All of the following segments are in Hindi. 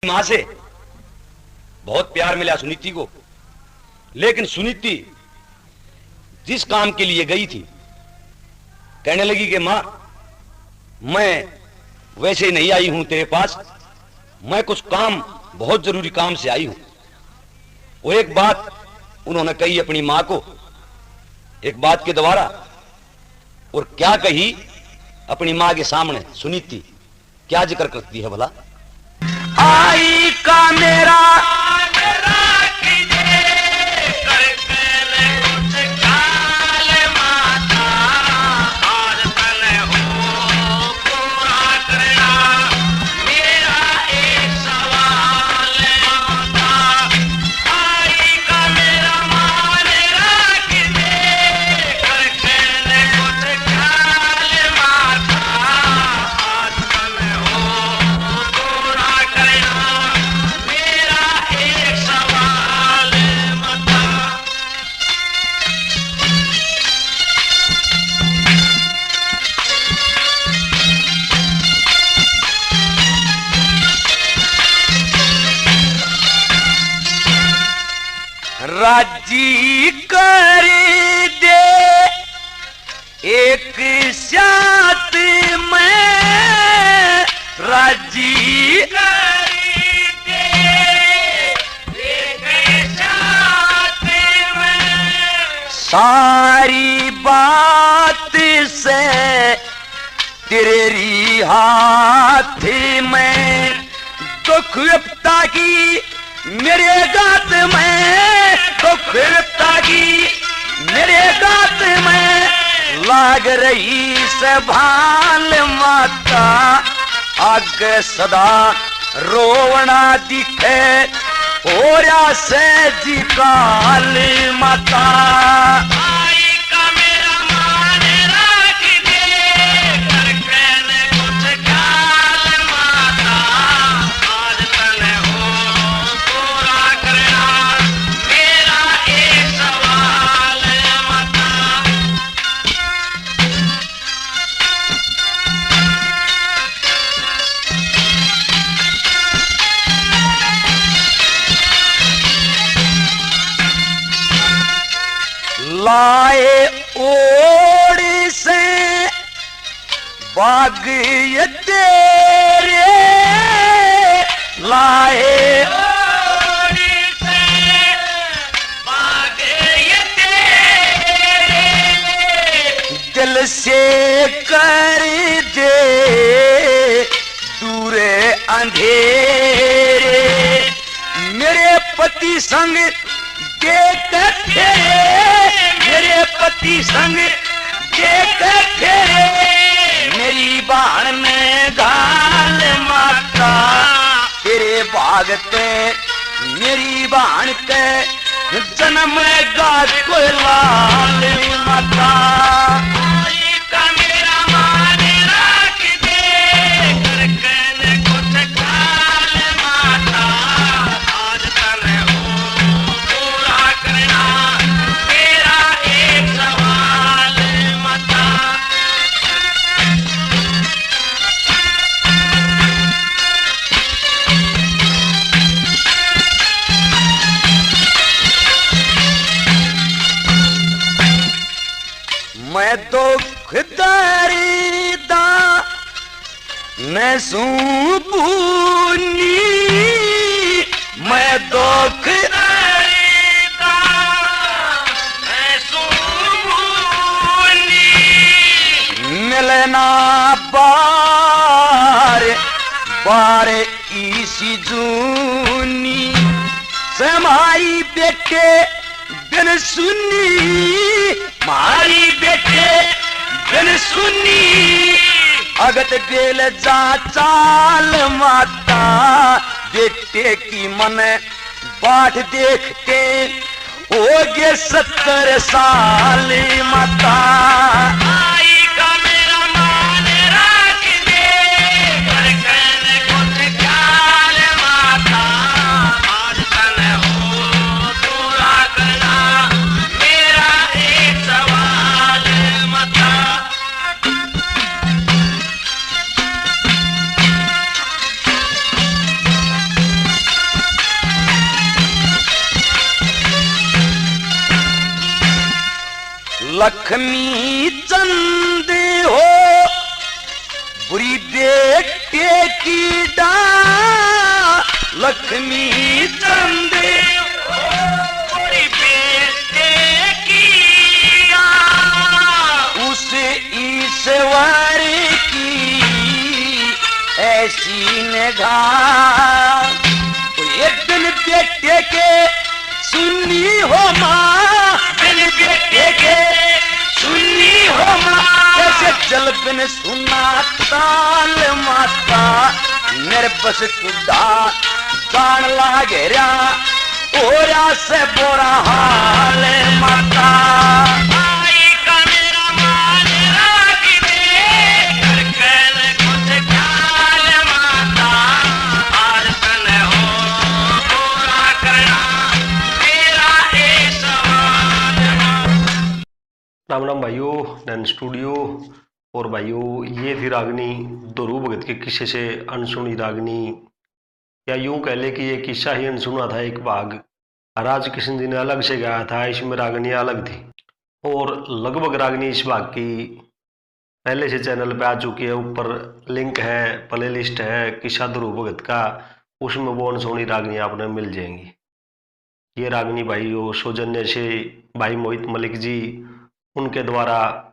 मां से बहुत प्यार मिला सुनीति को, लेकिन सुनीति जिस काम के लिए गई थी कहने लगी कि मां मैं वैसे नहीं आई हूं तेरे पास, मैं कुछ काम बहुत जरूरी काम से आई हूं। वो एक बात उन्होंने कही अपनी मां को, एक बात के द्वारा, और क्या कही अपनी मां के सामने सुनीति क्या जिक्र करती है भला। आई का मेरा राजी कर दे एक साथ में, राजी कर दे एक साथ में, सारी बात से तेरी हाथ में, दुख विपदा की मेरे गात में, दुख विपदा की मेरे गात में लाग रही संभाल माता, आगे सदा रोवना दिखे हो से जी काल माता। लाए ओड़ से बाग ये तेरे, लाए ओड़ से बाग ये तेरे, दिल से कर दे दूरे अंधेरे, मेरे पति संग देख तेरे, मेरे पति संग देख तेरे, मेरी बाण में गाल माता, तेरे भागते मेरी बाण के जन्म गा कोई लाल माता। मैं दुख दर्दा न सूबूनी, मैं दुख दर्दा न सूबूनी, मिलना बार बार इसी जूनी, समाई बेटे बिन सुनी, मारी बेटे बिन सुनी, अगत बेल जा चाल माता, बेटे की मन बाट देखते हो गए 70 साल माता। लक्ष्मी चंद हो बुरी बेटे की डा लक्ष्मी चंद बुरी बेटे की उस ईश्वर की ऐसी निगाह। तो एक दिन बेटे के सुनी हो माँ, बिन बेटे के सुनी हो माँ, जैसे जल बिन सुना ताल माता मेरे बस कुदा गान लागे रा ओरा से बोरा हाल माता। आई का मेरा मान रागी दे कर कर कुछ ख्याल माता आज सन हो बोरा करना मेरा ए सवाल। राम राम भाइयों, नैन स्टूडियो। और भाइयों, ये थी रागनी दोरू भगत के किस्से से अनसुनी रागनी, या यूं कह ले कि ये किस्सा ही अनसुना था एक भाग। राज कृष्ण जी ने अलग से गाया था, इसमें रागनी अलग थी। और लगभग रागनी इस भाग की पहले से चैनल पे आ चुकी है, ऊपर लिंक है, प्ले लिस्ट है किस्सा दोरू भगत का, उसमें वो अनसुनी रागनी आपने मिल जाएंगी। ये रागनी भाइयों सौजन्य से भाई मोहित मलिक जी उनके द्वारा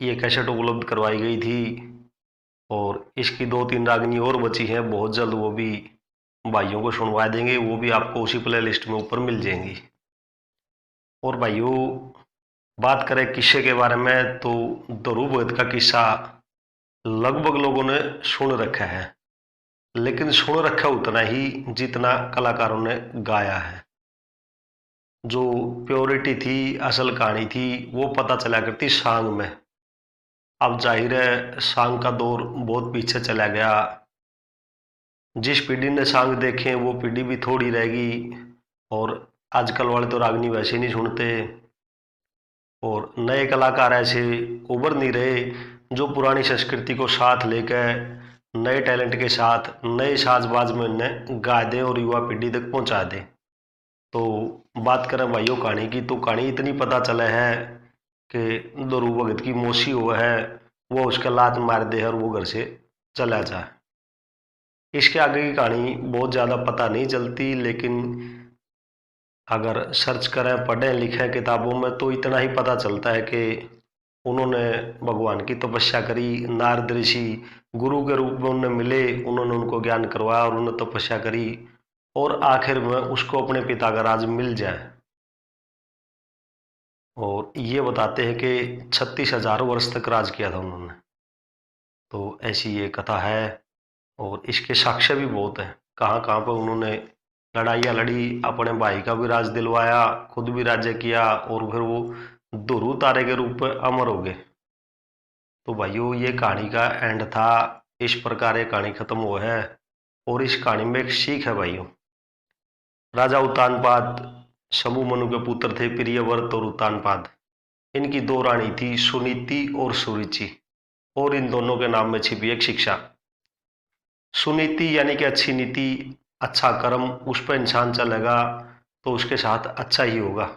ये कैसेट उपलब्ध करवाई गई थी। और इसकी 2-3 रागनी और बची हैं, बहुत जल्द वो भी भाइयों को सुनवा देंगे, वो भी आपको उसी प्ले लिस्ट में ऊपर मिल जाएंगी। और भाइयों, बात करें किस्से के बारे में तो दोरू भगत का किस्सा लगभग लोगों ने सुन रखा है, लेकिन सुन रखा उतना ही जितना कलाकारों ने गाया है। जो प्योरिटी थी, असल कहानी थी, वो पता चला करती सांग में। अब जाहिर है सांग का दौर बहुत पीछे चला गया। जिस पीढ़ी ने सांग देखे वो पीढ़ी भी थोड़ी रहेगी, और आजकल वाले तो रागनी वैसे नहीं सुनते। और नए कलाकार ऐसे उभर नहीं रहे जो पुरानी संस्कृति को साथ लेकर नए टैलेंट के साथ नए साजबाज में उन्हें गा दे और युवा पीढ़ी तक पहुंचा दे। तो बात करें भाइयों कहानी की, तो कहानी इतनी पता चला है कि दोरू भगत की मौसी हो है, वो उसका लात मार दे और वो घर से चला जाए। इसके आगे की कहानी बहुत ज़्यादा पता नहीं चलती, लेकिन अगर सर्च करें, पढ़ें लिखें किताबों में, तो इतना ही पता चलता है कि उन्होंने भगवान की तपस्या करी। नारद ऋषि गुरु के रूप में उन्हें मिले, उन्होंने उनको ज्ञान करवाया और उन्होंने तपस्या करी, और आखिर में उसको अपने पिता का राज मिल जाए। और ये बताते हैं कि 36,000 वर्ष तक राज किया था उन्होंने। तो ऐसी ये कथा है, और इसके साक्ष्य भी बहुत हैं। कहाँ कहाँ पर उन्होंने लड़ाइयाँ लड़ी, अपने भाई का भी राज दिलवाया, खुद भी राज्य किया, और फिर वो दोरू तारे के रूप में अमर हो गए। तो भाइयों, ये कहानी का एंड था। इस प्रकार ये कहानी खत्म हुआ है, और इस कहानी में एक सीख है भाइयों। राजा उत्तानपाद शंभु मनु के पुत्र थे, प्रियव्रत और उत्तानपाद। इनकी 2 रानी थी, सुनीति और सुरुचि, और इन दोनों के नाम में छिपी एक शिक्षा। सुनीति यानी कि अच्छी नीति, अच्छा कर्म, उस पर इंसान चलेगा तो उसके साथ अच्छा ही होगा।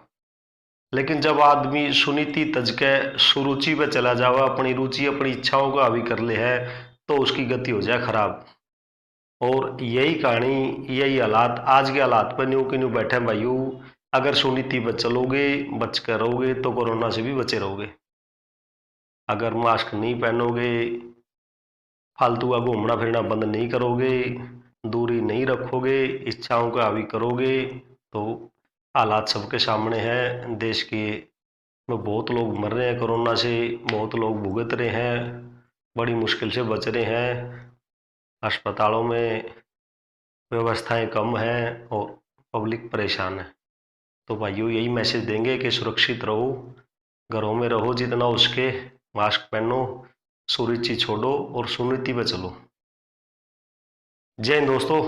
लेकिन जब आदमी सुनीति तज के सुरुचि पे चला जावा, अपनी रुचि अपनी इच्छाओं का हावी कर ले है, तो उसकी गति हो जाए खराब। और यही कहानी, यही हालात आज के हालात पर न्यू के न्यू बैठे हैं भाइयों। अगर सुनीति पर चलोगे, बच कर रहोगे, तो कोरोना से भी बचे रहोगे। अगर मास्क नहीं पहनोगे, फालतू का घूमना फिरना बंद नहीं करोगे, दूरी नहीं रखोगे, इच्छाओं का हावी करोगे, तो हालात सबके सामने हैं। देश के में बहुत लोग मर रहे हैं कोरोना से, बहुत लोग भुगत रहे हैं, बड़ी मुश्किल से बच रहे हैं। अस्पतालों में व्यवस्थाएं कम हैं और पब्लिक परेशान है। तो भाइयों, यही मैसेज देंगे कि सुरक्षित रहो, घरों में रहो जितना उसके, मास्क पहनो, सुरुचि छोड़ो और सुनीति पे चलो। जय हिंद दोस्तों।